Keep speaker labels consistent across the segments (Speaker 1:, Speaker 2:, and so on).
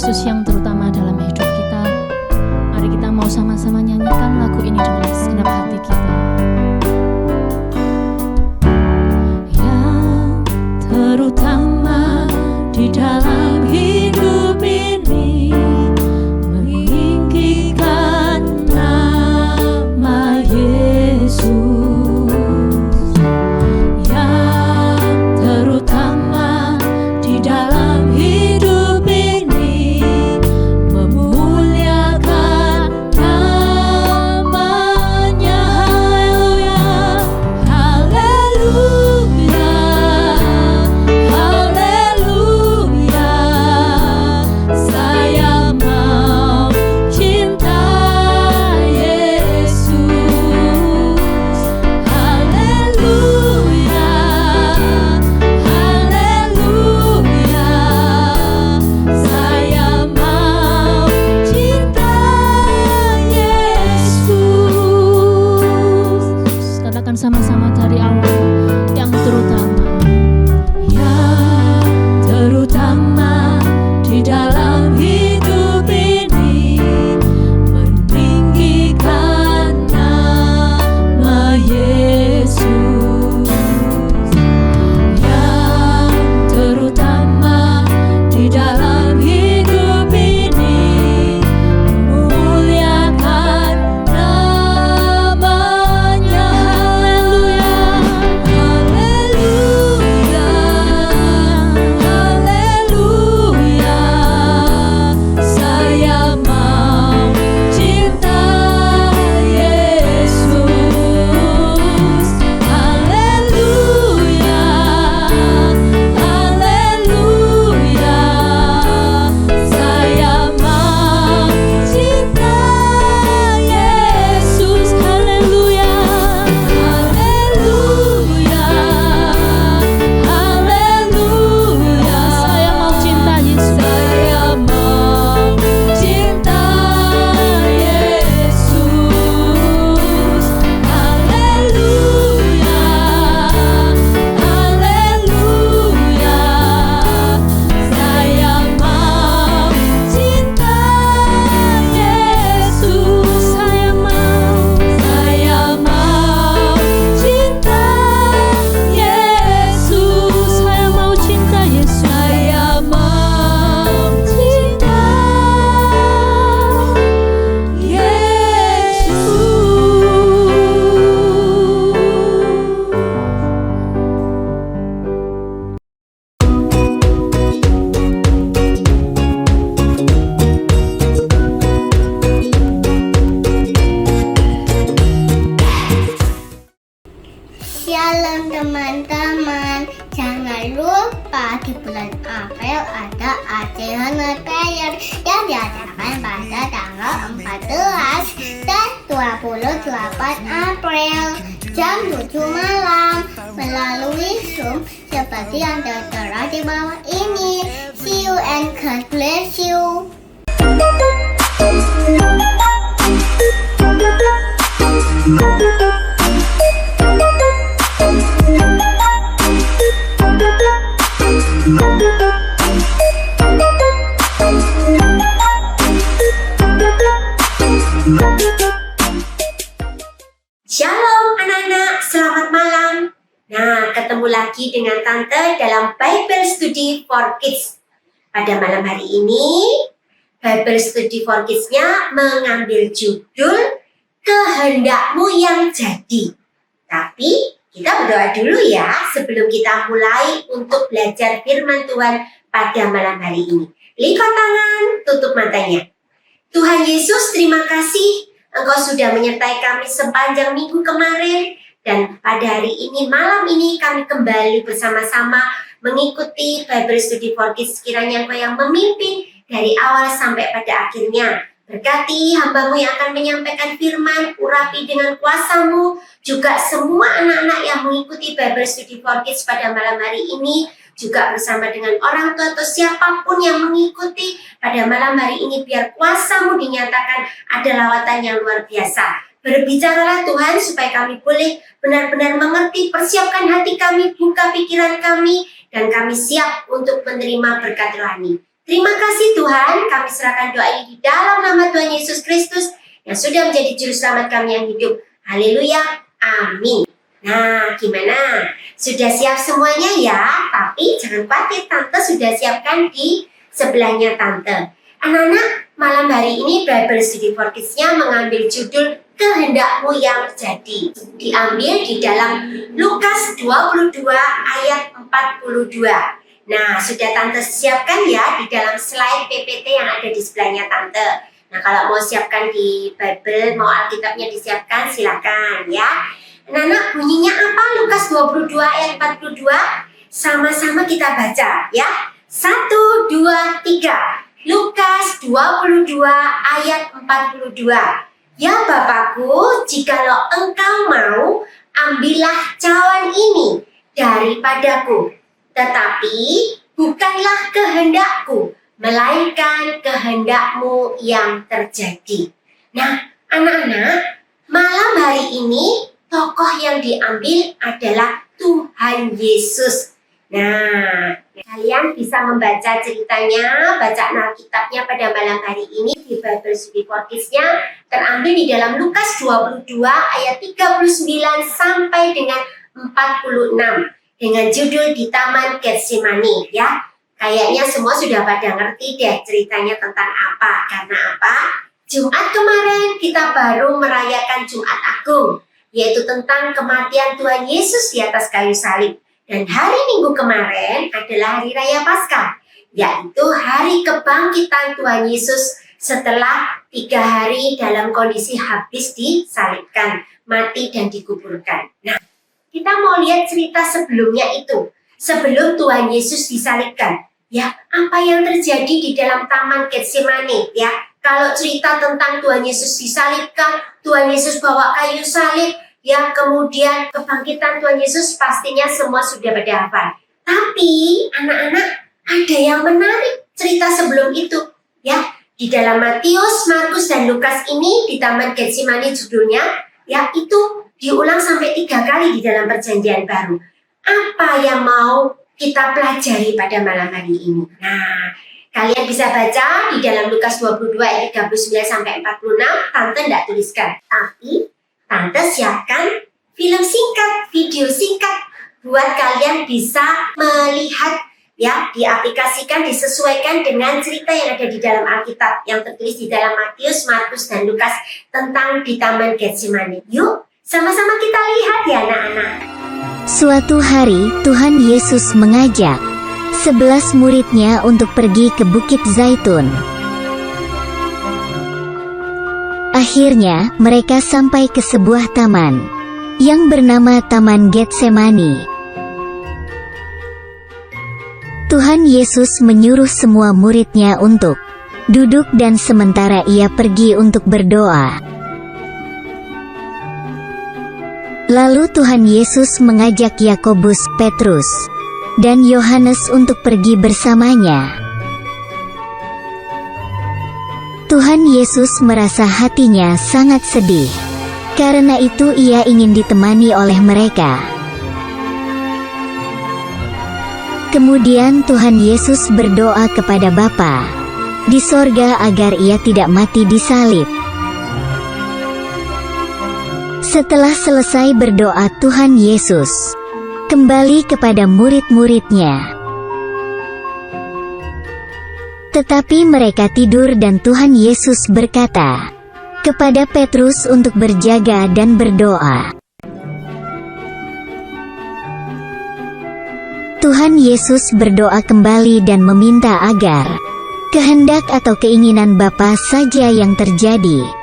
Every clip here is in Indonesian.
Speaker 1: Yesus yang terutama dalam hidup kita. Mari kita mau sama-sama nyanyikan lagu ini dengan segenap hati kita. Yang terutama di dalam hidup ini, meninggikan nama Yesus. Sama-sama dari awal, yang terutama di dalam hidup ini, meninggikan nama Yesus. Yang terutama di dalam hidup ini, memuliakan namanya.
Speaker 2: Shalom teman-teman, jangan lupa di bulan April ada acara prayer yang diadakan pada tanggal 14 dan 28 April jam 7 malam melalui Zoom seperti yang tertera di bawah ini. See you and God bless you.
Speaker 3: Shalom anak-anak, selamat malam. Nah, ketemu lagi dengan Tante dalam Bible Study for Kids. Pada malam hari ini, Bible Study for Kids-nya mengambil judul Kehendakmu yang Jadi. Tapi, kita berdoa dulu ya sebelum kita mulai untuk belajar firman Tuhan pada malam hari ini. Lipat tangan, tutup matanya. Tuhan Yesus, terima kasih Engkau sudah menyertai kami sepanjang minggu kemarin. Dan pada hari ini, malam ini kami kembali bersama-sama mengikuti Bible Study for Kids. Kiranya Engkau yang memimpin dari awal sampai pada akhirnya. Berkati hamba-Mu yang akan menyampaikan firman, urapi dengan kuasa-Mu. Juga semua anak-anak yang mengikuti Bible Study for Kids pada malam hari ini, juga bersama dengan orang tua atau siapapun yang mengikuti pada malam hari ini, biar kuasa-Mu dinyatakan ada lawatan yang luar biasa. Berbicaralah Tuhan supaya kami boleh benar-benar mengerti, persiapkan hati kami, buka pikiran kami, dan kami siap untuk menerima berkat rohani. Terima kasih Tuhan, kami serahkan doa ini di dalam nama Tuhan Yesus Kristus yang sudah menjadi juru selamat kami yang hidup. Haleluya, amin. Nah, gimana? Sudah siap semuanya ya? Tapi jangan khawatir, Tante sudah siapkan di sebelahnya Tante. Anak-anak, malam hari ini Bible Study for Kids-nya mengambil judul Kehendakmu yang Terjadi. Diambil di dalam Lukas 22 ayat 42. Nah, sudah Tante siapkan ya di dalam slide PPT yang ada di sebelahnya Tante. Nah, kalau mau siapkan di Bible, mau Alkitabnya disiapkan, silakan ya. Anak-anak, bunyinya apa? Lukas 22 ayat 42. Sama-sama kita baca ya. 1, 2, 3. Lukas 22 ayat 42. Ya Bapakku, jikalau engkau mau, ambillah cawan ini daripadaku. Tetapi bukanlah kehendakku, melainkan kehendakmu yang terjadi. Nah, anak-anak, malam hari ini tokoh yang diambil adalah Tuhan Yesus. Nah, kalian bisa membaca ceritanya, bacaan Alkitabnya pada malam hari ini di Bible Study for Kids-nya terambil di dalam Lukas 22 ayat 39 sampai dengan 46 dengan judul Di Taman Getsemani ya. Kayaknya semua sudah pada ngerti deh ceritanya tentang apa. Karena apa? Jumat kemarin kita baru merayakan Jumat Agung, yaitu tentang kematian Tuhan Yesus di atas kayu salib. Dan hari Minggu kemarin adalah Hari Raya Paskah, yaitu hari kebangkitan Tuhan Yesus setelah 3 hari dalam kondisi habis disalibkan, mati dan dikuburkan. Nah, kita mau lihat cerita sebelumnya itu, sebelum Tuhan Yesus disalibkan. Ya, apa yang terjadi di dalam Taman Getsemani ya. Kalau cerita tentang Tuhan Yesus disalibkan, Tuhan Yesus bawa kayu salib, ya, kemudian kebangkitan Tuhan Yesus pastinya semua sudah pada hafal. Tapi anak-anak, ada yang menarik cerita sebelum itu ya. Di dalam Matius, Markus, dan Lukas ini di Taman Getsemani judulnya ya, itu diulang sampai 3 kali di dalam Perjanjian Baru. Apa yang mau kita pelajari pada malam hari ini? Nah, kalian bisa baca di dalam Lukas 22 ayat 39 sampai 46. Tante tidak tuliskan, tapi Tante siapkan film singkat, video singkat buat kalian bisa melihat ya, diaplikasikan, disesuaikan dengan cerita yang ada di dalam Alkitab yang tertulis di dalam Matius, Markus, dan Lukas tentang di Taman Getsemani. Yuk, sama-sama kita lihat ya anak-anak.
Speaker 4: Suatu hari Tuhan Yesus mengajak 11 muridnya untuk pergi ke Bukit Zaitun. Akhirnya mereka sampai ke sebuah taman yang bernama Taman Getsemani. Tuhan Yesus menyuruh semua muridnya untuk duduk dan sementara ia pergi untuk berdoa. Lalu Tuhan Yesus mengajak Yakobus, Petrus, dan Yohanes untuk pergi bersamanya. Tuhan Yesus merasa hatinya sangat sedih. Karena itu ia ingin ditemani oleh mereka. Kemudian Tuhan Yesus berdoa kepada Bapa di sorga agar ia tidak mati disalib. Setelah selesai berdoa, Tuhan Yesus kembali kepada murid-muridnya. Tetapi mereka tidur dan Tuhan Yesus berkata kepada Petrus untuk berjaga dan berdoa. Tuhan Yesus berdoa kembali dan meminta agar kehendak atau keinginan Bapa saja yang terjadi.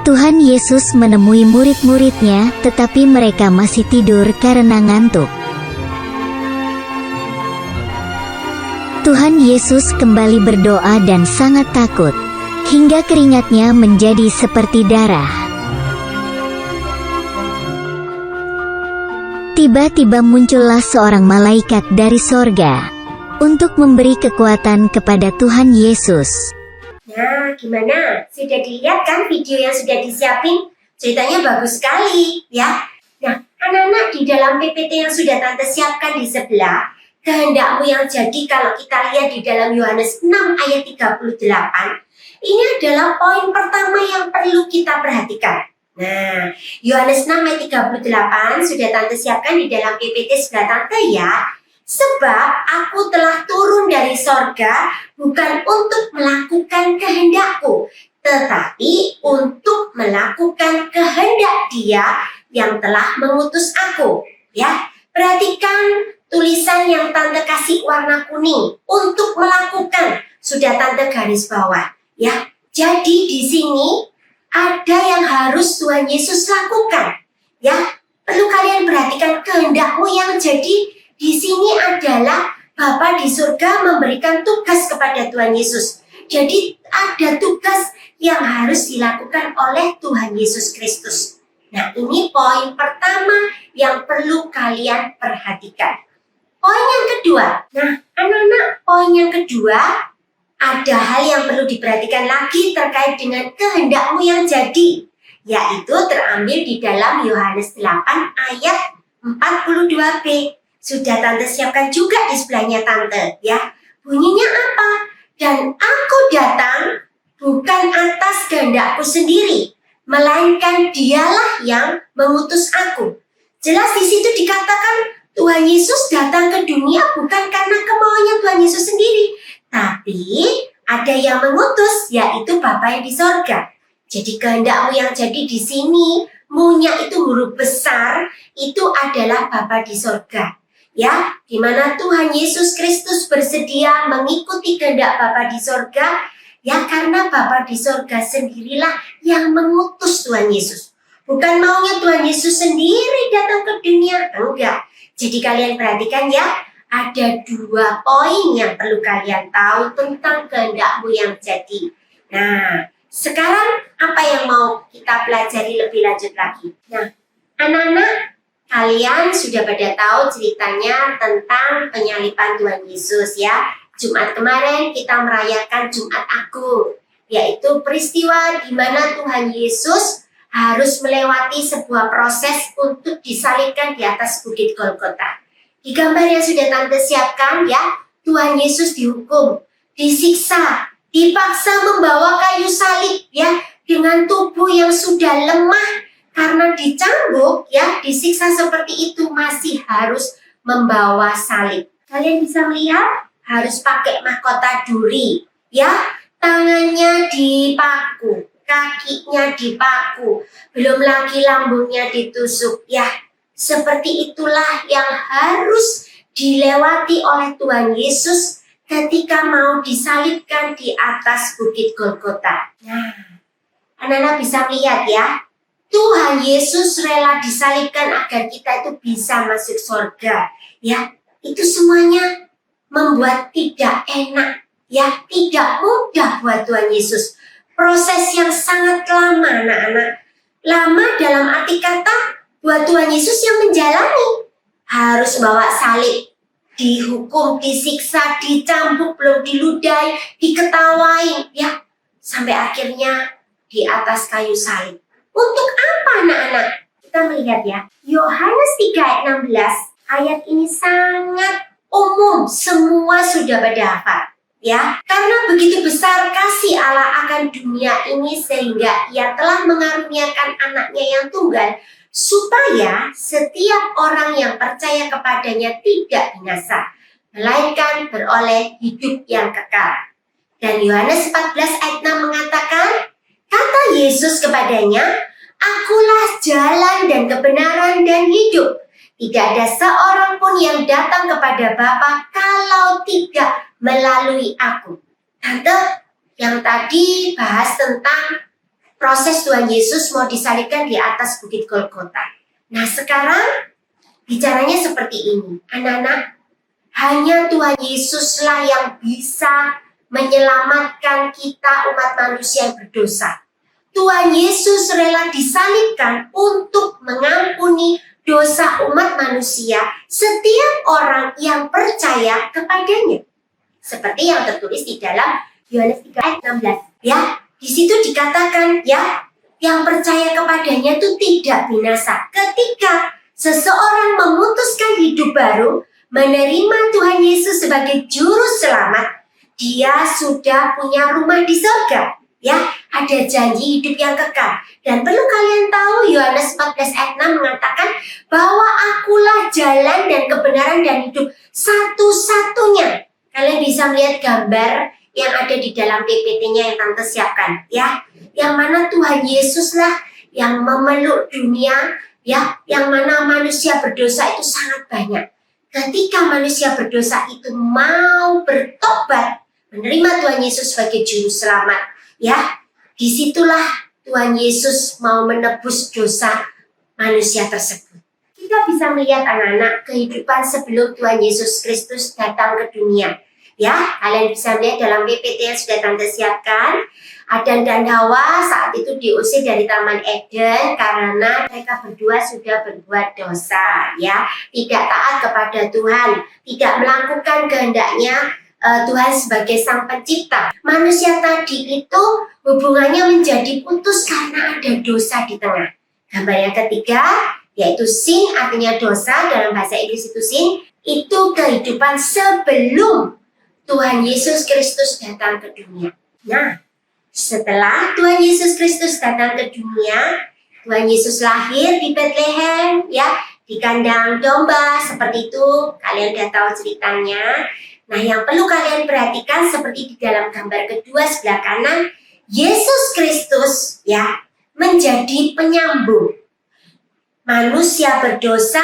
Speaker 4: Tuhan Yesus menemui murid-muridnya, tetapi mereka masih tidur karena ngantuk. Tuhan Yesus kembali berdoa dan sangat takut, hingga keringatnya menjadi seperti darah. Tiba-tiba muncullah seorang malaikat dari sorga untuk memberi kekuatan kepada Tuhan Yesus.
Speaker 3: Nah, gimana? Sudah dilihat kan video yang sudah disiapin? Ceritanya bagus sekali, ya. Nah, anak-anak, di dalam PPT yang sudah Tante siapkan di sebelah, kehendakmu yang jadi kalau kita lihat di dalam Yohanes 6 ayat 38, ini adalah poin pertama yang perlu kita perhatikan. Nah, Yohanes 6 ayat 38 sudah Tante siapkan di dalam PPT sebelah Tante ya. Sebab aku telah turun dari sorga bukan untuk melakukan kehendakku, tetapi untuk melakukan kehendak Dia yang telah mengutus aku. Ya, perhatikan tulisan yang Tante kasih warna kuning, untuk melakukan, sudah Tante garis bawah. Ya, jadi di sini ada yang harus Tuhan Yesus lakukan. Ya, perlu kalian perhatikan kehendakmu yang jadi di sini adalah Bapa di surga memberikan tugas kepada Tuhan Yesus. Jadi ada tugas yang harus dilakukan oleh Tuhan Yesus Kristus. Nah, ini poin pertama yang perlu kalian perhatikan. Poin yang kedua, nah anak-anak, poin yang kedua, ada hal yang perlu diperhatikan lagi terkait dengan kehendakmu yang jadi, yaitu terambil di dalam Yohanes 8 ayat 42b. Sudah Tante siapkan juga di sebelahnya Tante, ya. Bunyinya apa? Dan aku datang bukan atas kehendakku sendiri, melainkan Dialah yang mengutus aku. Jelas di situ dikatakan Tuhan Yesus datang ke dunia bukan karena kemauannya Tuhan Yesus sendiri, tapi ada yang mengutus, yaitu Bapa yang di sorga. Jadi kehendakmu yang jadi di sini, mu-nya itu huruf besar, itu adalah Bapa di sorga. Ya, di mana Tuhan Yesus Kristus bersedia mengikuti kehendak Bapa di sorga, ya karena Bapa di sorga sendirilah yang mengutus Tuhan Yesus. Bukan maunya Tuhan Yesus sendiri datang ke dunia, enggak. Jadi kalian perhatikan ya, ada 2 poin yang perlu kalian tahu tentang kehendakmu yang jadi. Nah, sekarang apa yang mau kita pelajari lebih lanjut lagi? Nah, anak-anak, kalian sudah pada tahu ceritanya tentang penyaliban Tuhan Yesus ya. Jumat kemarin kita merayakan Jumat Agung, yaitu peristiwa di mana Tuhan Yesus harus melewati sebuah proses untuk disalibkan di atas bukit Golgota. Di gambar yang sudah Tante siapkan ya, Tuhan Yesus dihukum, disiksa, dipaksa membawa kayu salib ya, dengan tubuh yang sudah lemah karena dicambuk ya, disiksa seperti itu masih harus membawa salib. Kalian bisa melihat harus pakai mahkota duri ya, tangannya dipaku, kakinya dipaku, belum lagi lambungnya ditusuk ya. Seperti itulah yang harus dilewati oleh Tuhan Yesus ketika mau disalibkan di atas bukit Golgota. Nah, anak-anak bisa melihat ya, Tuhan Yesus rela disalibkan agar kita itu bisa masuk surga. Ya, itu semuanya membuat tidak enak, ya, tidak mudah buat Tuhan Yesus. Proses yang sangat lama, anak-anak. Lama dalam arti kata buat Tuhan Yesus yang menjalani. Harus bawa salib, dihukum, disiksa, dicambuk, belum diludahi, diketawain, ya. Sampai akhirnya di atas kayu salib. Untuk apa anak-anak? Kita melihat ya, Yohanes 3 ayat 16, ayat ini sangat umum, semua sudah pada hafal. Ya, karena begitu besar kasih Allah akan dunia ini sehingga Ia telah mengaruniakan anaknya yang tunggal supaya setiap orang yang percaya kepadanya tidak binasa, melainkan beroleh hidup yang kekal. Dan Yohanes 14 ayat 6 mengatakan, kata Yesus kepadanya, akulah jalan dan kebenaran dan hidup. Tidak ada seorang pun yang datang kepada Bapa kalau tidak melalui aku. Tante, yang tadi bahas tentang proses Tuhan Yesus mau disalibkan di atas bukit Golgota. Nah sekarang bicaranya seperti ini. Anak-anak, hanya Tuhan Yesuslah yang bisa menyelamatkan kita umat manusia yang berdosa. Tuhan Yesus rela disalibkan untuk mengampuni dosa umat manusia setiap orang yang percaya kepadanya. Seperti yang tertulis di dalam Yohanes 3 ayat 16. Ya, di situ dikatakan ya, yang percaya kepadanya itu tidak binasa. Ketika seseorang memutuskan hidup baru, menerima Tuhan Yesus sebagai juru selamat, dia sudah punya rumah di surga. Ya, ada janji hidup yang kekal. Dan perlu kalian tahu, Yohanes 14 ayat 6 mengatakan bahwa akulah jalan dan kebenaran dan hidup satu-satunya. Kalian bisa melihat gambar yang ada di dalam PPT-nya yang Tante siapkan, ya. Yang mana Tuhan Yesuslah yang memeluk dunia, ya, yang mana manusia berdosa itu sangat banyak. Ketika manusia berdosa itu mau bertobat, menerima Tuhan Yesus sebagai juru selamat, ya, disitulah Tuhan Yesus mau menebus dosa manusia tersebut. Kita bisa melihat anak-anak kehidupan sebelum Tuhan Yesus Kristus datang ke dunia. Ya, kalian bisa melihat dalam PPT yang sudah Tante siapkan. Adam dan Hawa saat itu diusir dari Taman Eden karena mereka berdua sudah berbuat dosa, ya, tidak taat kepada Tuhan, tidak melakukan kehendaknya Tuhan sebagai Sang Pencipta. Manusia tadi itu hubungannya menjadi putus karena ada dosa di tengah. Gambar yang ketiga yaitu sin, artinya dosa, dalam bahasa Inggris itu sin, itu kehidupan sebelum Tuhan Yesus Kristus datang ke dunia. Nah, setelah Tuhan Yesus Kristus datang ke dunia, Tuhan Yesus lahir di Bethlehem, ya, di kandang domba, seperti itu. Kalian udah tahu ceritanya. Nah, yang perlu kalian perhatikan seperti di dalam gambar kedua sebelah kanan, Yesus Kristus, ya, menjadi penyambung. Manusia berdosa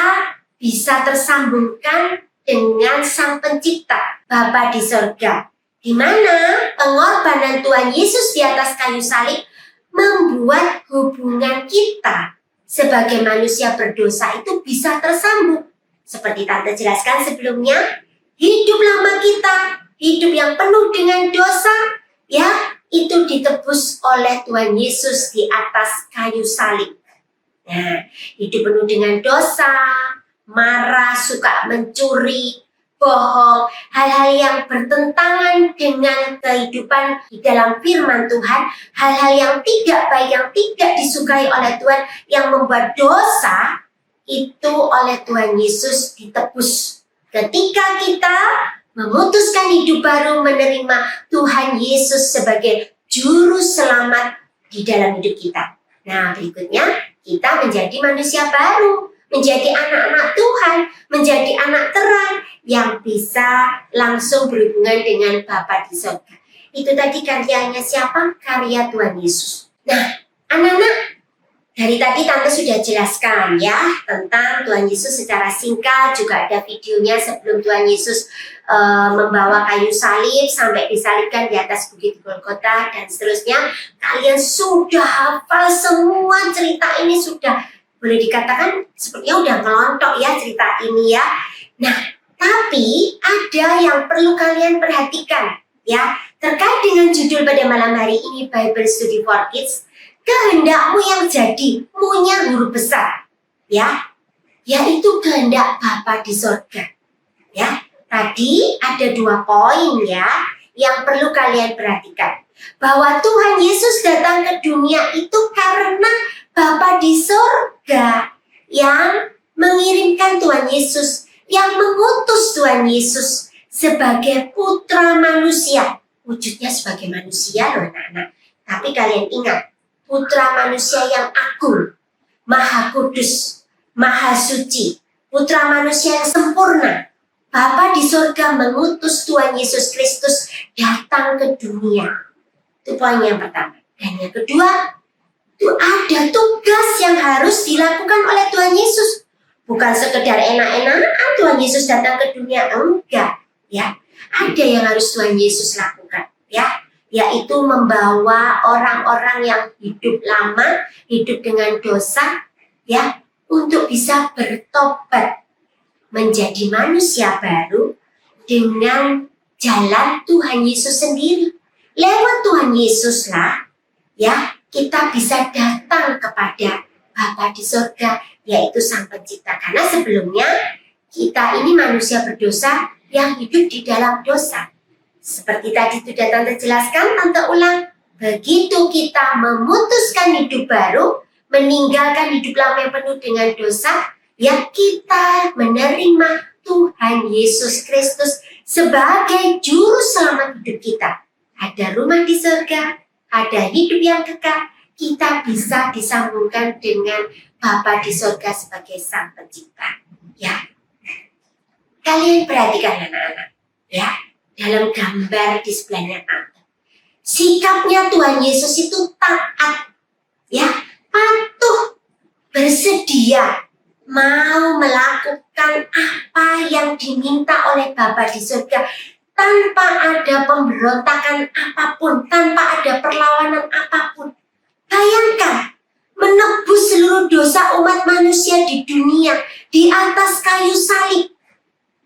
Speaker 3: bisa tersambungkan dengan Sang Pencipta, Bapa di sorga, di mana pengorbanan Tuhan Yesus di atas kayu salib membuat hubungan kita sebagai manusia berdosa itu bisa tersambung. Seperti Tante jelaskan sebelumnya, hidup lama kita, hidup yang penuh dengan dosa, ya, itu ditebus oleh Tuhan Yesus di atas kayu salib. Nah, hidup penuh dengan dosa, marah, suka mencuri, bohong, hal-hal yang bertentangan dengan kehidupan di dalam firman Tuhan, hal-hal yang tidak baik, yang tidak disukai oleh Tuhan, yang membuat dosa, itu oleh Tuhan Yesus ditebus. Ketika kita memutuskan hidup baru, menerima Tuhan Yesus sebagai juru selamat di dalam hidup kita. Nah, berikutnya kita menjadi manusia baru, menjadi anak-anak Tuhan, menjadi anak terang yang bisa langsung berhubungan dengan Bapa di surga. Itu tadi karyanya siapa? Karya Tuhan Yesus. Nah, anak-anak, dari tadi Tante sudah jelaskan ya tentang Tuhan Yesus secara singkat, juga ada videonya sebelum Tuhan Yesus membawa kayu salib sampai disalibkan di atas bukit Golgota dan seterusnya. Kalian sudah hafal semua cerita ini, sudah boleh dikatakan sepertinya udah melontok ya cerita ini ya. Nah, tapi ada yang perlu kalian perhatikan ya terkait dengan judul pada malam hari ini, Bible Study for Kids. Kehendakmu yang jadi, punya huruf besar, ya, yaitu kehendak Bapa di surga, ya. Tadi ada 2 poin ya, yang perlu kalian perhatikan. Bahwa Tuhan Yesus datang ke dunia itu karena Bapa di surga yang mengirimkan Tuhan Yesus, yang mengutus Tuhan Yesus sebagai putra manusia. Wujudnya sebagai manusia loh anak-anak. Tapi kalian ingat, putra manusia yang agung, maha kudus, maha suci, putra manusia yang sempurna. Bapa di surga mengutus Tuhan Yesus Kristus datang ke dunia. Itu poin yang pertama. Dan yang kedua, itu ada tugas yang harus dilakukan oleh Tuhan Yesus. Bukan sekedar enak-enakan Tuhan Yesus datang ke dunia, enggak. Ya, ada yang harus Tuhan Yesus lakukan. Ya, yaitu membawa orang-orang yang hidup lama, hidup dengan dosa, ya, untuk bisa bertobat, menjadi manusia baru dengan jalan Tuhan Yesus sendiri. Lewat Tuhan Yesus lah, ya, kita bisa datang kepada Bapa di surga, yaitu Sang Pencipta. Karena sebelumnya kita ini manusia berdosa yang hidup di dalam dosa. Seperti tadi sudah Tante jelaskan, Tante ulang. Begitu kita memutuskan hidup baru, meninggalkan hidup lama yang penuh dengan dosa, ya kita menerima Tuhan Yesus Kristus sebagai juru selamat hidup kita. Ada rumah di surga, ada hidup yang kekal, kita bisa disambungkan dengan Bapa di surga sebagai Sang Pencipta. Ya, kalian perhatikan anak-anak, ya, dalam gambar di sebelahnya Tante. Sikapnya Tuhan Yesus itu taat, ya, patuh, bersedia, mau melakukan apa yang diminta oleh Bapa di surga tanpa ada pemberontakan apapun, tanpa ada perlawanan apapun. Bayangkan, menebus seluruh dosa umat manusia di dunia di atas kayu salib.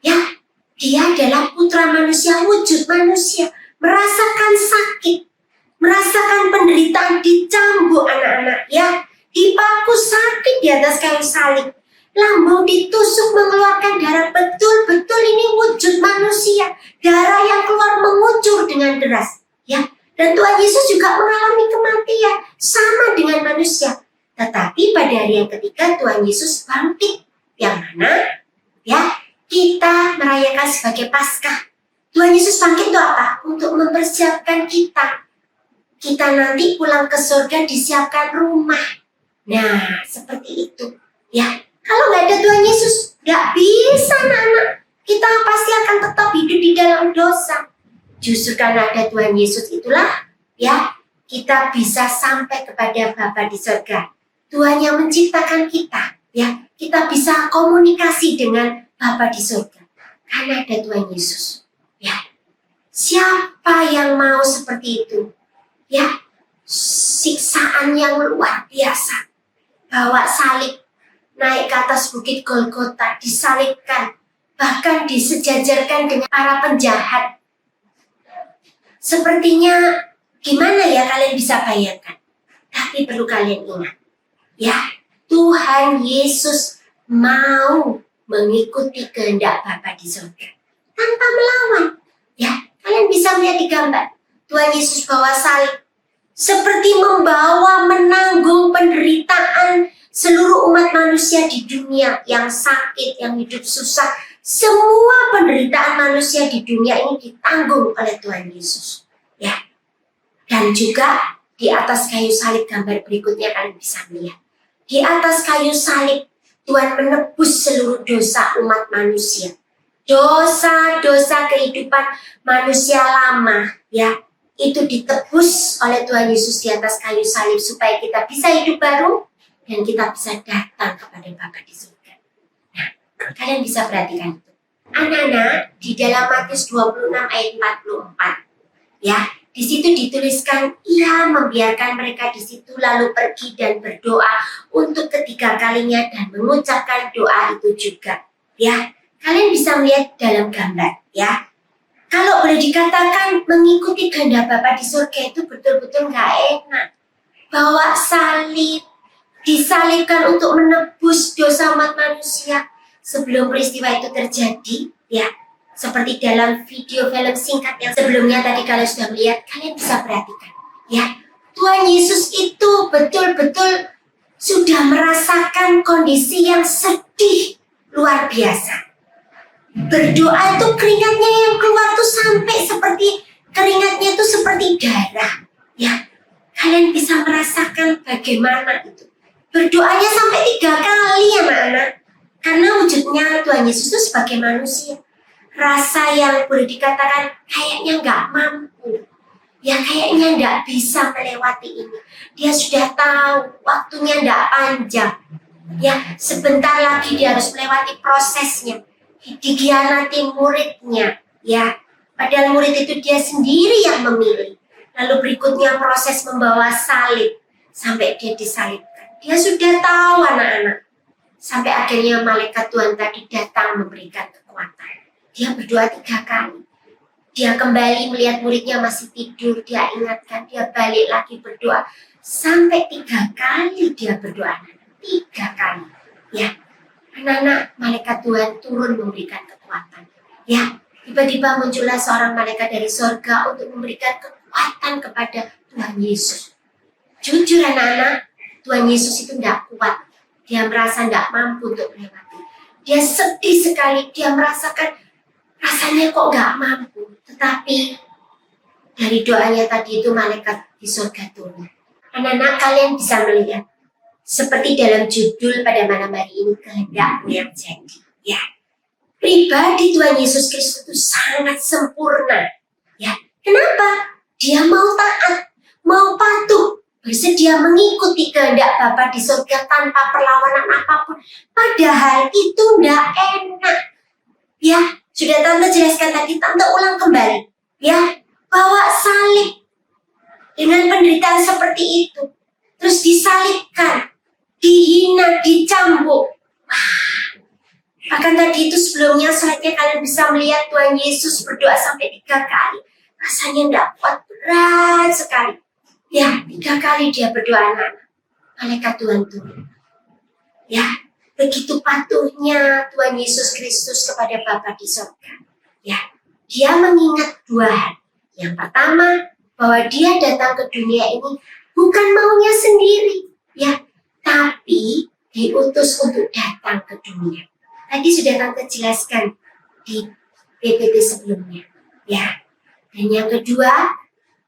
Speaker 3: Ya, dia adalah putra manusia, wujud manusia, merasakan sakit, merasakan penderitaan, dicambuk anak-anak, ya, dipaku sakit di atas kayu salib. Lambung ditusuk mengeluarkan darah, betul-betul ini wujud manusia. Darah yang keluar mengucur dengan deras. Ya, dan Tuhan Yesus juga mengalami kematian sama dengan manusia. Tetapi pada hari yang ketiga Tuhan Yesus bangkit. Yang mana? Ya, kita merayakan sebagai Paskah. Tuhan Yesus bangkit itu apa? Untuk mempersiapkan kita. Kita nanti pulang ke surga disiapkan rumah. Nah, seperti itu. Ya. Kalau nggak ada Tuhan Yesus, nggak bisa anak-anak. Kita pasti akan tetap hidup di dalam dosa. Justru karena ada Tuhan Yesus itulah, ya, kita bisa sampai kepada Bapa di surga. Tuhan yang menciptakan kita, ya, kita bisa komunikasi dengan Bapa di surga. Karena ada Tuhan Yesus, ya. Siapa yang mau seperti itu? Ya, siksaan yang luar biasa. Bawa salib, naik ke atas bukit Golgota, disalibkan, bahkan disejajarkan dengan para penjahat. Sepertinya gimana ya kalian bisa bayangkan? Tapi perlu kalian ingat, ya, Tuhan Yesus mau mengikuti kehendak Bapa di surga tanpa melawan. Ya, kalian bisa melihat di gambar Tuhan Yesus bawa salib, seperti membawa menanggung penderitaan seluruh umat manusia di dunia yang sakit, yang hidup susah. Semua penderitaan manusia di dunia ini ditanggung oleh Tuhan Yesus. Ya. Dan juga di atas kayu salib, gambar berikutnya kalian bisa melihat. Di atas kayu salib Tuhan menebus seluruh dosa umat manusia. Dosa-dosa kehidupan manusia lama, ya, itu ditebus oleh Tuhan Yesus di atas kayu salib supaya kita bisa hidup baru dan kita bisa datang kepada Bapa di surga. Nah, kalian bisa perhatikan itu. Anak-anak, di dalam Matius 26 ayat 44, ya, di situ dituliskan, ia membiarkan mereka di situ lalu pergi dan berdoa untuk ketiga kalinya dan mengucapkan doa itu juga. Ya, kalian bisa melihat dalam gambar, ya. Kalau boleh dikatakan mengikuti kehendak Bapa di surga itu betul-betul nggak enak. Bawa salib, disalibkan untuk menebus dosa umat manusia. Sebelum peristiwa itu terjadi, ya, seperti dalam video film singkat yang sebelumnya tadi kalian sudah melihat, kalian bisa perhatikan, ya, Tuhan Yesus itu betul-betul sudah merasakan kondisi yang sedih luar biasa. Berdoa itu keringatnya yang keluar tuh sampai seperti keringatnya itu seperti darah, ya. Kalian bisa merasakan bagaimana itu. Berdoanya sampai 3 kali anak-anak. Karena wujudnya Tuhan Yesus itu sebagai manusia. Rasa yang boleh dikatakan kayaknya nggak mampu. Ya kayaknya nggak bisa melewati ini. Dia sudah tahu waktunya nggak panjang. Ya sebentar lagi dia harus melewati prosesnya. Dikhianati muridnya. Ya padahal murid itu dia sendiri yang memilih. Lalu berikutnya proses membawa salib. Sampai dia disalibkan. Dia sudah tahu anak-anak. Sampai akhirnya malaikat Tuhan tadi datang memberikan kekuatan. Dia berdoa 3 kali. Dia kembali melihat muridnya masih tidur. Dia ingatkan, dia balik lagi berdoa. Sampai 3 kali dia berdoa. 3 kali. Ya, anak-anak, malaikat Tuhan turun memberikan kekuatan. Ya, tiba-tiba muncullah seorang malaikat dari surga untuk memberikan kekuatan kepada Tuhan Yesus. Jujur anak-anak, Tuhan Yesus itu tidak kuat. Dia merasa tidak mampu untuk melewati. Dia sedih sekali, dia merasakan rasanya kok gak mampu. Tetapi dari doanya tadi itu malaikat di surga turun. Anak-anak, kalian bisa melihat seperti dalam judul pada malam hari ini, kehendakmu yang jadi. Ya, pribadi Tuhan Yesus Kristus itu sangat sempurna. Ya, kenapa? Dia mau taat, mau patuh, bersedia mengikuti kehendak Bapa di surga tanpa perlawanan apapun. Padahal itu tidak enak. Ya, sudah Tante jelaskan tadi, Tante ulang kembali. Ya, bawa salib dengan penderitaan seperti itu. Terus disalibkan, dihina, dicambuk. Bahkan tadi itu sebelumnya slide-nya kalian bisa melihat Tuhan Yesus berdoa sampai 3 kali. Rasanya tidak kuat, berat sekali. Ya, 3 kali dia berdoa, anak-anak. Malaikat Tuhan turun. Ya, begitu patuhnya Tuhan Yesus Kristus kepada Bapa di surga. Ya, dia mengingat 2 hal. Yang pertama, bahwa dia datang ke dunia ini bukan maunya sendiri. Ya, tapi diutus untuk datang ke dunia. Tadi sudah Tante jelaskan di PPT sebelumnya. Ya, dan yang kedua,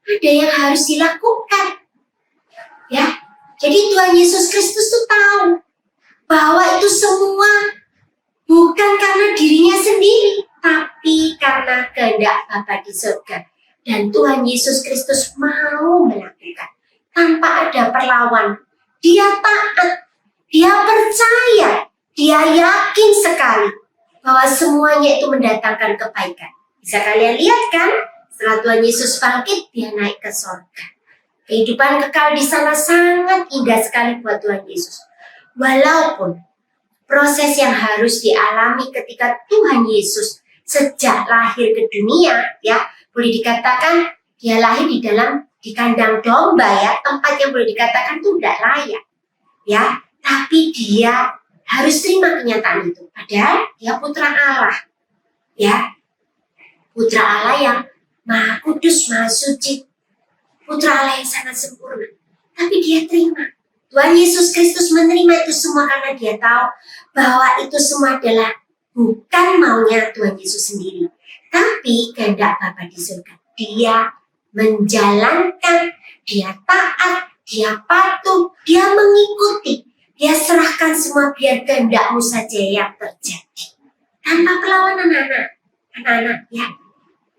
Speaker 3: ada yang harus dilakukan. Ya, jadi Tuhan Yesus Kristus tuh tahu bahwa itu semua bukan karena dirinya sendiri, tapi karena kehendak Bapa di surga. Dan Tuhan Yesus Kristus mau melakukan tanpa ada perlawanan. Dia taat, dia percaya, dia yakin sekali bahwa semuanya itu mendatangkan kebaikan. Bisa kalian lihat kan? Setelah Tuhan Yesus bangkit, dia naik ke surga. Kehidupan kekal di sana sangat indah sekali buat Tuhan Yesus. Walaupun proses yang harus dialami ketika Tuhan Yesus sejak lahir ke dunia, ya, boleh dikatakan dia lahir di kandang domba, ya, tempat yang boleh dikatakan itu tidak layak, ya. Tapi dia harus terima kenyataan itu. Padahal dia putra Allah, ya, putra Allah yang Maha Kudus, Maha Suci, putra Allah yang sangat sempurna. Tapi dia terima. Tuhan Yesus Kristus menerima itu semua karena dia tahu bahwa itu semua adalah bukan maunya Tuhan Yesus sendiri, tapi kehendak Bapa di surga. Dia menjalankan, dia taat, dia patuh, dia mengikuti, dia serahkan semua biar kehendak-Mu saja yang terjadi. Tanpa perlawanan, anak-anak, ya.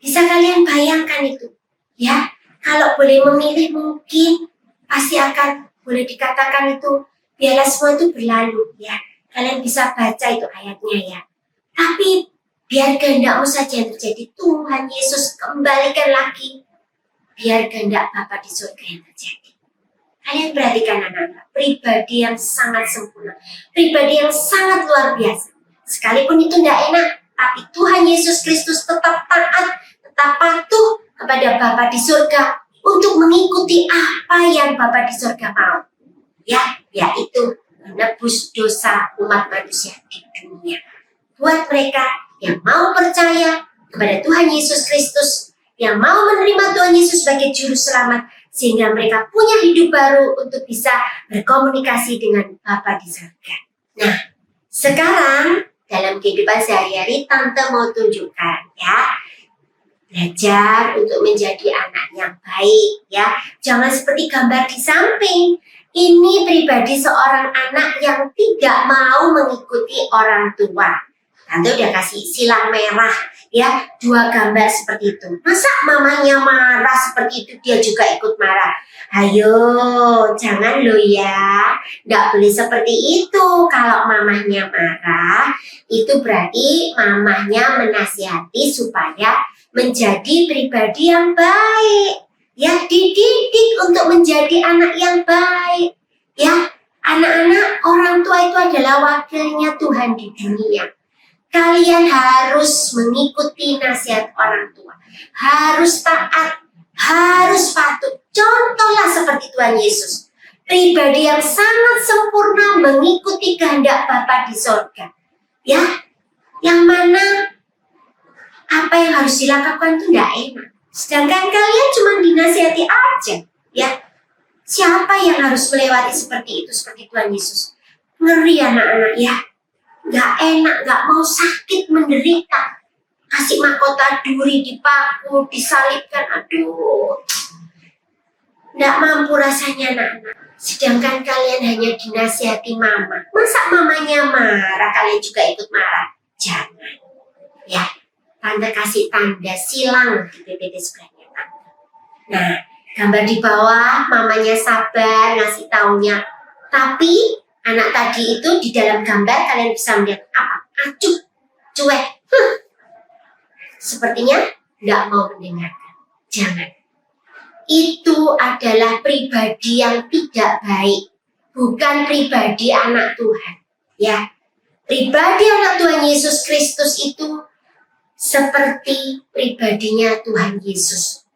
Speaker 3: Bisa kalian bayangkan itu, ya. Kalau boleh memilih mungkin pasti akan boleh dikatakan itu biarlah semua itu berlalu, ya. Kalian bisa baca itu ayatnya, ya. Tapi biar kehendak-Mu saja yang terjadi. Tuhan Yesus kembalikan lagi, biar kehendak Bapa di surga yang terjadi. Kalian perhatikan, anak-anak, pribadi yang sangat sempurna, pribadi yang sangat luar biasa. Sekalipun itu tidak enak, tapi Tuhan Yesus Kristus tetap taat, tetap patuh kepada Bapa di surga untuk mengikuti apa yang Bapa di surga mau. Ya, yaitu menebus dosa umat manusia di dunia. Buat mereka yang mau percaya kepada Tuhan Yesus Kristus, yang mau menerima Tuhan Yesus sebagai juru selamat, sehingga mereka punya hidup baru untuk bisa berkomunikasi dengan Bapa di surga. Nah, sekarang dalam kehidupan sehari-hari Tante mau tunjukkan, ya, belajar untuk menjadi anak yang baik, ya. Jangan seperti gambar di samping. Ini pribadi seorang anak yang tidak mau mengikuti orang tua. Tante udah kasih silang merah, ya, 2 gambar seperti itu. Masa mamanya marah seperti itu dia juga ikut marah? Ayo, jangan lo ya. Nggak boleh seperti itu. Kalau mamanya marah, itu berarti mamanya menasihati supaya menjadi pribadi yang baik, ya, dididik untuk menjadi anak yang baik, ya. Anak-anak, orang tua itu adalah wakilnya Tuhan di dunia. Kalian harus mengikuti nasihat orang tua, harus taat, harus patuh. Contohlah seperti Tuhan Yesus, pribadi yang sangat sempurna mengikuti kehendak Bapa di surga, ya, yang mana apa yang harus dilakukan itu tidak enak. Sedangkan kalian cuma dinasihati aja, ya. Siapa yang harus melewati seperti itu, seperti Tuhan Yesus? Ngeri, anak-anak, ya. nggak enak, nggak mau sakit menderita. Kasih mahkota duri, dipaku, disalibkan, aduh. Nggak mampu rasanya anak-anak. Sedangkan kalian hanya dinasihati mama. Masa mamanya marah, kalian juga ikut marah? Jangan. Ya, tante kasih tanda silang di PPT sebelahnya. Nah, gambar di bawah, mamanya sabar ngasih taunya. Tapi, anak tadi itu di dalam gambar kalian bisa melihat apa? Acuh, cuek. Sepertinya nggak mau mendengarkan. Jangan. Itu adalah pribadi yang tidak baik, bukan pribadi anak Tuhan. Ya, pribadi anak Tuhan Yesus Kristus itu seperti pribadinya Tuhan Yesus.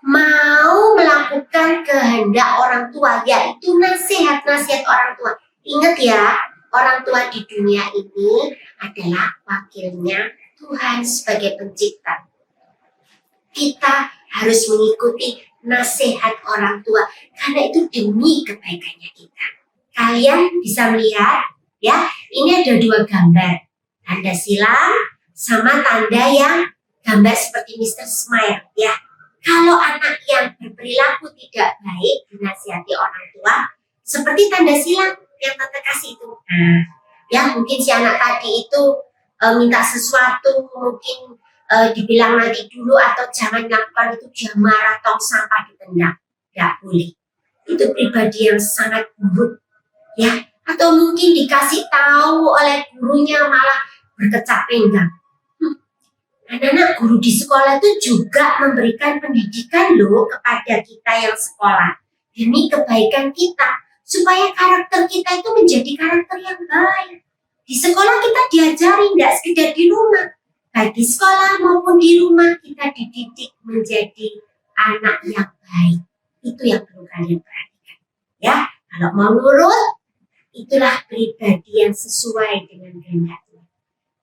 Speaker 3: Mau melakukan kehendak orang tua, yaitu nasihat-nasihat orang tua. Ingat ya, orang tua di dunia ini adalah wakilnya Tuhan sebagai pencipta. Kita harus mengikuti nasihat orang tua karena itu demi kebaikannya kita. Kalian bisa melihat ya, ini ada dua gambar, tanda silang sama tanda yang gambar seperti Mr. Smile ya. Kalau anak yang berperilaku tidak baik dinasihati orang tua seperti tanda silang yang tante kasih itu. Ya, mungkin si anak tadi itu minta sesuatu, mungkin dibilang nanti dulu atau jangan lakukan itu, dia marah, tong sampah ditendang. Nggak boleh. Itu pribadi yang sangat buruk. Ya, atau mungkin dikasih tahu oleh gurunya malah berkecap pinggang. Anak-anak, guru di sekolah itu juga memberikan pendidikan loh kepada kita yang sekolah. Demi kebaikan kita. Supaya karakter kita itu menjadi karakter yang baik. Di sekolah kita diajari, nggak sekedar di rumah. Baik di sekolah maupun di rumah kita dididik menjadi anak yang baik. Itu yang perlu kalian perhatikan. Ya, kalau mau nurut, itulah pribadi yang sesuai dengan kehendak Tuhan.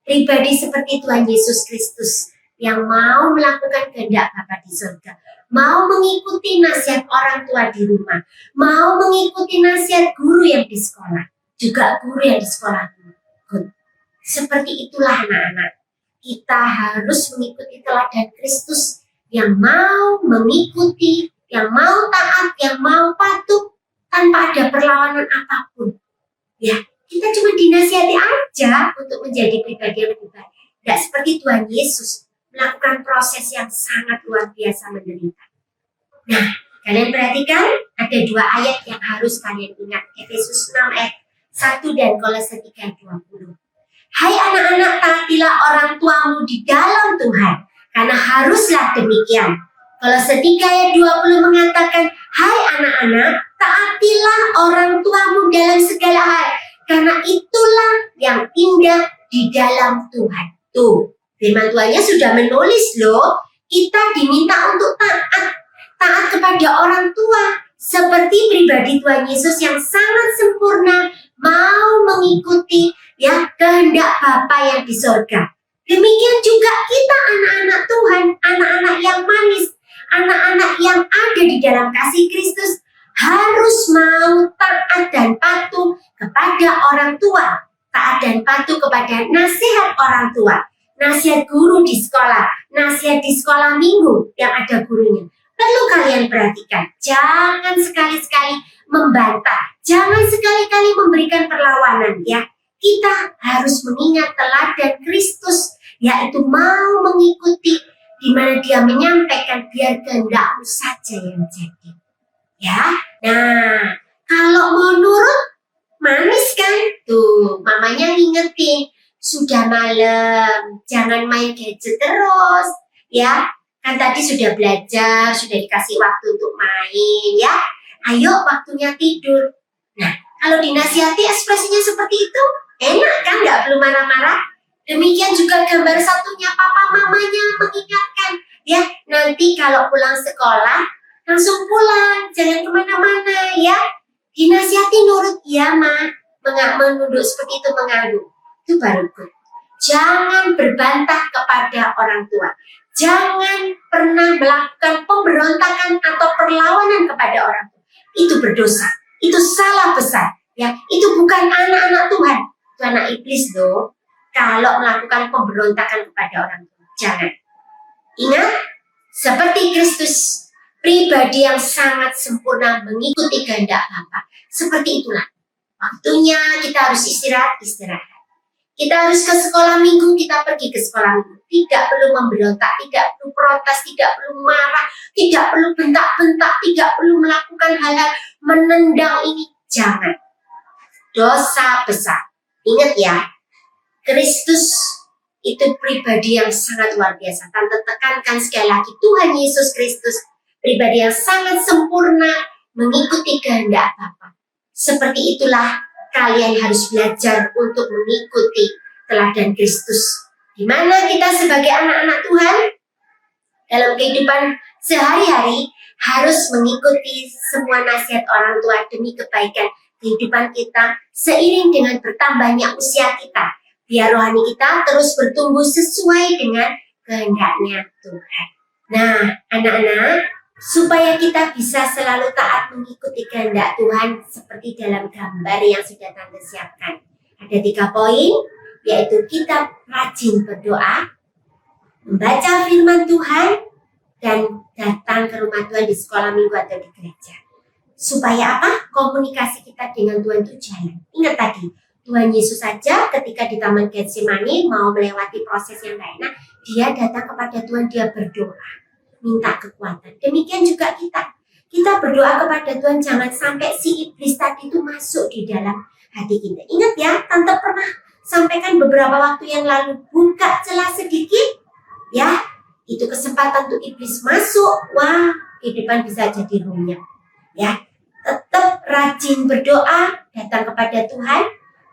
Speaker 3: Pribadi seperti Tuhan Yesus Kristus yang mau melakukan kehendak Bapa di surga, mau mengikuti nasihat orang tua di rumah, mau mengikuti nasihat guru yang di sekolah, juga guru yang di sekolah. Seperti itulah anak-anak. Kita harus mengikuti teladan Kristus yang mau mengikuti, yang mau taat, yang mau patuh tanpa ada perlawanan apapun. Ya, kita cuma dinasihati aja untuk menjadi pribadi yang lebih baik. Tidak seperti Tuhan Yesus melakukan proses yang sangat luar biasa menderita. Nah, kalian perhatikan ada dua ayat yang harus kalian ingat. Efesus 6 ayat 1 dan Kolose 3 ayat 20. Hai anak-anak, taatilah orang tuamu di dalam Tuhan, karena haruslah demikian. Kolose 3 ayat 20 mengatakan, hai anak-anak, taatilah orang tuamu dalam segala hal, karena itulah yang indah di dalam Tuhan. Tuh, firman Tuhannya sudah menulis loh, kita diminta untuk taat kepada orang tua, seperti pribadi Tuhan Yesus yang sangat sempurna, mau mengikuti ya kehendak Bapa yang di surga. Demikian juga kita anak-anak Tuhan, anak-anak yang manis, anak-anak yang ada di dalam kasih Kristus, harus mau taat dan patuh kepada orang tua, taat dan patuh kepada nasihat orang tua, nasihat guru di sekolah, nasihat di sekolah minggu yang ada gurunya. Perlu kalian perhatikan, jangan sekali-sekali membantah, jangan sekali-kali memberikan perlawanan ya. Kita harus mengingat teladan Kristus, yaitu mau mengikuti di mana dia menyampaikan biar kehendak-Mu saja yang jadi. Ya, nah kalau mau nurut, manis kan? Tuh, mamanya ngingetin, sudah malam, jangan main gadget terus, ya. Kan tadi sudah belajar, sudah dikasih waktu untuk main, ya. Ayo waktunya tidur. Nah, kalau dinasihati ekspresinya seperti itu, enak kan, nggak perlu marah-marah. Demikian juga gambar satunya, papa mamanya mengingatkan, ya nanti kalau pulang sekolah langsung pulang, jangan kemana-mana ya. Dinasihati nurut, ya ma, menunduk seperti itu, mengaduh, itu baru good. Jangan berbantah kepada orang tua. Jangan pernah melakukan pemberontakan atau perlawanan kepada orang tua. Itu berdosa, itu salah besar. Ya, itu bukan anak-anak Tuhan, itu anak iblis loh. kalau melakukan pemberontakan kepada orang tua. Jangan. Ingat, seperti Kristus, pribadi yang sangat sempurna mengikuti kehendak Bapa. Seperti itulah. Waktunya kita harus istirahat. Kita harus ke sekolah minggu, kita pergi ke sekolah minggu. Tidak perlu memberontak, tidak perlu protes, tidak perlu marah, tidak perlu bentak-bentak, tidak perlu melakukan hal-hal menendang ini. Jangan. Dosa besar. Ingat ya, Kristus itu pribadi yang sangat luar biasa. Tante tekankan sekali lagi, Tuhan Yesus Kristus, pribadi yang sangat sempurna mengikuti kehendak Bapa. Seperti itulah kalian harus belajar untuk mengikuti teladan Kristus. Di mana kita sebagai anak-anak Tuhan dalam kehidupan sehari-hari harus mengikuti semua nasihat orang tua demi kebaikan kehidupan kita seiring dengan bertambahnya usia kita. Biar rohani kita terus bertumbuh sesuai dengan kehendaknya Tuhan. Nah, anak-anak, supaya kita bisa selalu taat mengikuti kehendak Tuhan seperti dalam gambar yang sudah Tante siapkan. Ada 3 poin, yaitu kita rajin berdoa, membaca firman Tuhan, dan datang ke rumah Tuhan di sekolah minggu atau di gereja. Supaya apa? Komunikasi kita dengan Tuhan itu jalan. Ingat tadi, Tuhan Yesus saja ketika di Taman Getsemani mau melewati proses yang gak enak, dia datang kepada Tuhan, dia berdoa, minta kekuatan. Demikian juga kita berdoa kepada Tuhan, jangan sampai si iblis tadi itu masuk di dalam hati kita. Ingat ya, Tante pernah sampaikan beberapa waktu yang lalu, buka celah sedikit, ya, itu kesempatan untuk iblis masuk. Wah, kehidupan bisa jadi runyam. Ya, tetap rajin berdoa, datang kepada Tuhan,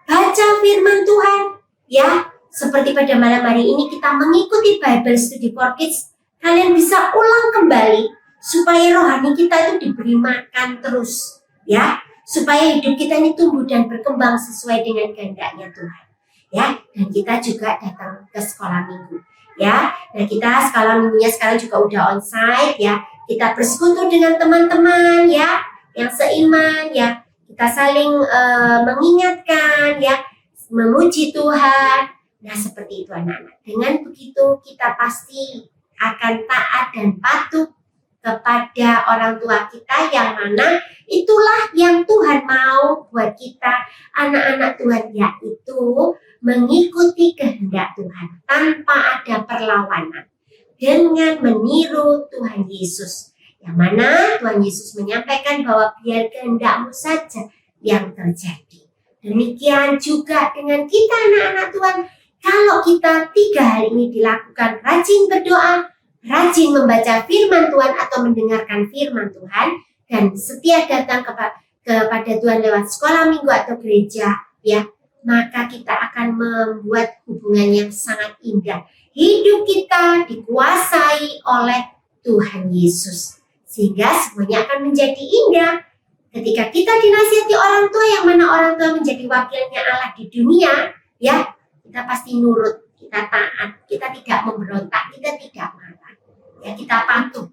Speaker 3: baca firman Tuhan. Ya, seperti pada malam hari ini kita mengikuti Bible Study for Kids, kalian bisa ulang kembali supaya rohani kita itu diberi makan terus. Ya, supaya hidup kita ini tumbuh dan berkembang sesuai dengan kehendaknya Tuhan. Ya, dan kita juga datang ke sekolah minggu. Ya, nah kita sekolah minggunya sekarang juga udah onsite ya. Kita bersekutu dengan teman-teman ya yang seiman ya. Kita saling mengingatkan ya, memuji Tuhan. Nah, seperti itu anak-anak. Dengan begitu kita pasti akan taat dan patuh kepada orang tua kita, yang mana itulah yang Tuhan mau buat kita anak-anak Tuhan, yaitu mengikuti kehendak Tuhan tanpa ada perlawanan dengan meniru Tuhan Yesus, yang mana Tuhan Yesus menyampaikan bahwa biar kehendakmu saja yang terjadi. Demikian juga dengan kita anak-anak Tuhan, kalau kita 3 hal ini dilakukan, rajin berdoa, rajin membaca firman Tuhan atau mendengarkan firman Tuhan, dan setia datang kepada Tuhan lewat sekolah minggu atau gereja, ya, maka kita akan membuat hubungan yang sangat indah. Hidup kita dikuasai oleh Tuhan Yesus, sehingga semuanya akan menjadi indah. Ketika kita dinasihati orang tua, yang mana orang tua menjadi wakilnya Allah di dunia, ya, kita pasti nurut, kita taat, kita tidak memberontak, kita tidak marah, ya, kita patuh.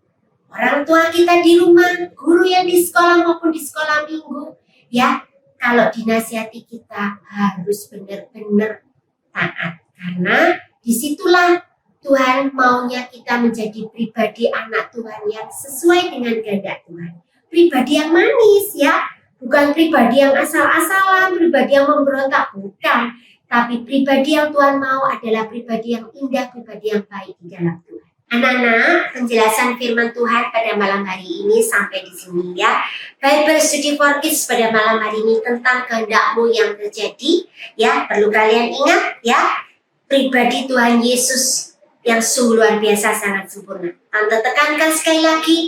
Speaker 3: Orang tua kita di rumah, guru yang di sekolah maupun di sekolah minggu, ya, kalau dinasihati kita harus benar-benar taat, karena disitulah Tuhan maunya kita menjadi pribadi anak Tuhan yang sesuai dengan kehendak Tuhan. Pribadi yang manis ya, bukan pribadi yang asal-asalan, pribadi yang memberontak, bukan. Tapi pribadi yang Tuhan mau adalah pribadi yang indah, pribadi yang baik di dalam Tuhan. Anak-anak, penjelasan firman Tuhan pada malam hari ini sampai di sini ya. Bible Study for Kids pada malam hari ini tentang kehendakmu yang terjadi ya. Perlu kalian ingat ya, pribadi Tuhan Yesus yang sungguh luar biasa, sangat sempurna. Tante tekankan sekali lagi,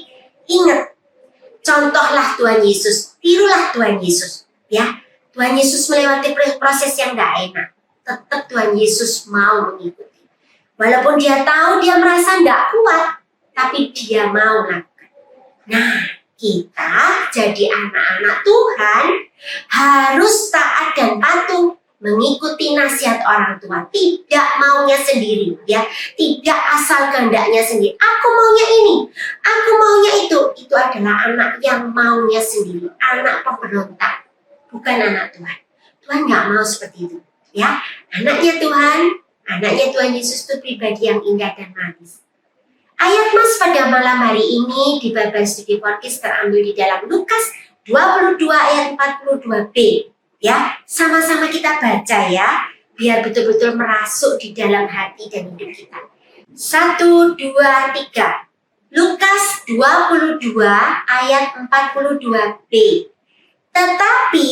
Speaker 3: ingat, contohlah Tuhan Yesus, tirulah Tuhan Yesus ya. Tuhan Yesus melewati proses yang gak enak, tetap Tuhan Yesus mau mengikuti. Walaupun dia tahu, dia merasa tidak kuat, tapi dia mau lakukan. Nah, kita jadi anak-anak Tuhan harus taat dan patuh mengikuti nasihat orang tua, tidak maunya sendiri, ya, tidak asal kehendaknya sendiri. Aku maunya ini, aku maunya itu adalah anak yang maunya sendiri, anak pemberontak, bukan anak Tuhan. Tuhan nggak mau seperti itu. Ya, anaknya Tuhan Yesus itu pribadi yang indah dan manis. Ayat Mas pada malam hari ini di Bible Study for Kids terambil di dalam Lukas 22 ayat 42b. Ya, sama-sama kita baca ya, biar betul-betul merasuk di dalam hati dan hidup kita. 1, 2, 3. Lukas 22 ayat 42b. Tetapi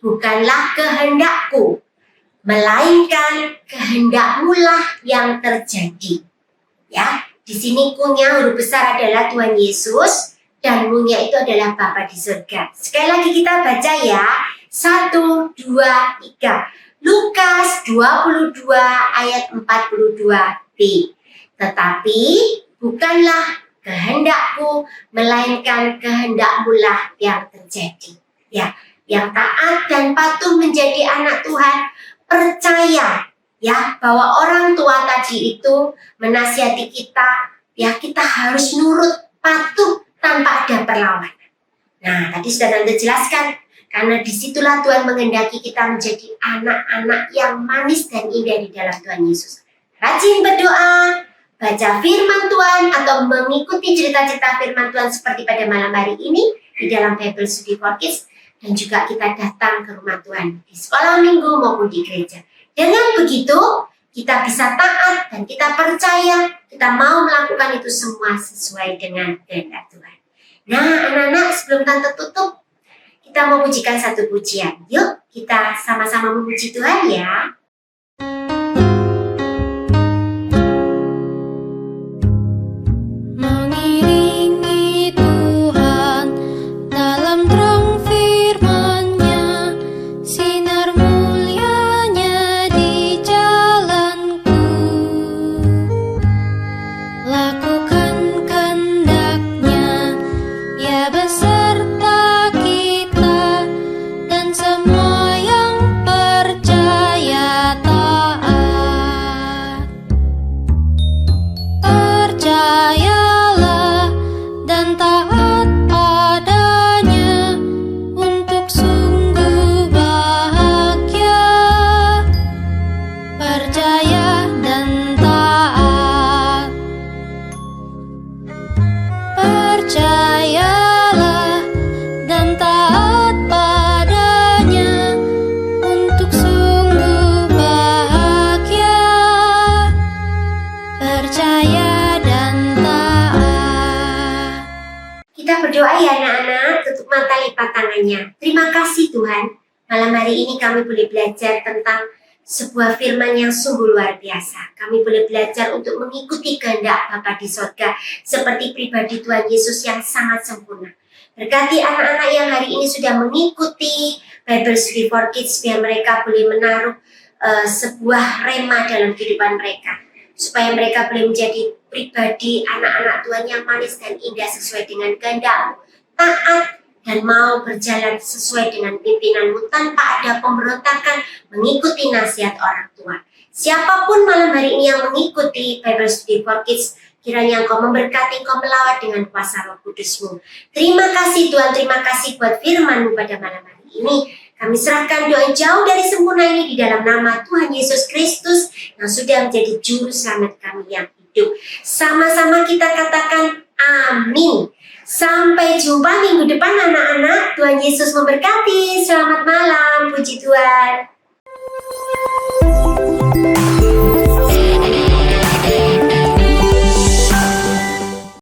Speaker 3: bukanlah kehendakku, melainkan kehendakmulah yang terjadi. Ya, di sini kunya huruf besar adalah Tuhan Yesus dan munya itu adalah Bapa di surga. Sekali lagi kita baca ya. 1, 2, 3. Lukas 22 ayat 42b. Tetapi bukanlah kehendakku, melainkan kehendakmulah yang terjadi. Ya, yang taat dan patuh menjadi anak Tuhan, percaya ya bahwa orang tua tadi itu menasihati kita, ya kita harus nurut, patuh tanpa ada perlawanan. Nah, tadi sudah Tante jelaskan, karena disitulah Tuhan menghendaki kita menjadi anak-anak yang manis dan indah di dalam Tuhan Yesus. Rajin berdoa, baca firman Tuhan, atau mengikuti cerita-cerita firman Tuhan seperti pada malam hari ini di dalam Bible Study for Kids, dan juga kita datang ke rumah Tuhan di sekolah minggu maupun di gereja. Dengan begitu, kita bisa taat dan kita percaya kita mau melakukan itu semua sesuai dengan kehendak Tuhan. Nah, anak-anak, sebelum Tante tutup, kita mau pujikan satu pujian. Yuk, kita sama-sama memuji Tuhan ya.
Speaker 1: Mengiringi Tuhan dalam terang firman-Nya, sinar mulianya di jalanku. Lakukan kehendak-Nya, ya beserta kita dan semua yang percaya taat. Percayalah dan taat padanya untuk sungguh bahagia. Percaya dan taat. Percayalah dan taat padanya untuk sungguh bahagia. Percaya dan taat.
Speaker 3: Kita berdoa ya anak-anak, tutup mata, lipat tangannya. Terima kasih Tuhan, malam hari ini kami boleh belajar tentang sebuah firman yang sungguh luar biasa. Kami boleh belajar untuk mengikuti kehendak Bapa di sorga seperti pribadi Tuhan Yesus yang sangat sempurna. Berkati anak-anak yang hari ini sudah mengikuti Bible Study for Kids, biar mereka boleh menaruh sebuah rema dalam kehidupan mereka, supaya mereka boleh menjadi pribadi anak-anak Tuhan yang manis dan indah sesuai dengan kehendak-Mu, taat dan mau berjalan sesuai dengan pimpinan-Mu tanpa ada pemberontakan, mengikuti nasihat orang tua. Siapapun malam hari ini yang mengikuti Bible Study for Kids, kiranya Engkau memberkati, Engkau melawat dengan kuasa Roh Kudus-Mu. Terima kasih Tuhan, terima kasih buat firman-Mu pada malam hari ini. Kami serahkan doa yang jauh dari sempurna ini di dalam nama Tuhan Yesus Kristus yang sudah menjadi juru selamat kami yang hidup. Sama-sama kita katakan amin. Sampai jumpa minggu depan anak-anak. Tuhan Yesus memberkati. Selamat malam, puji Tuhan.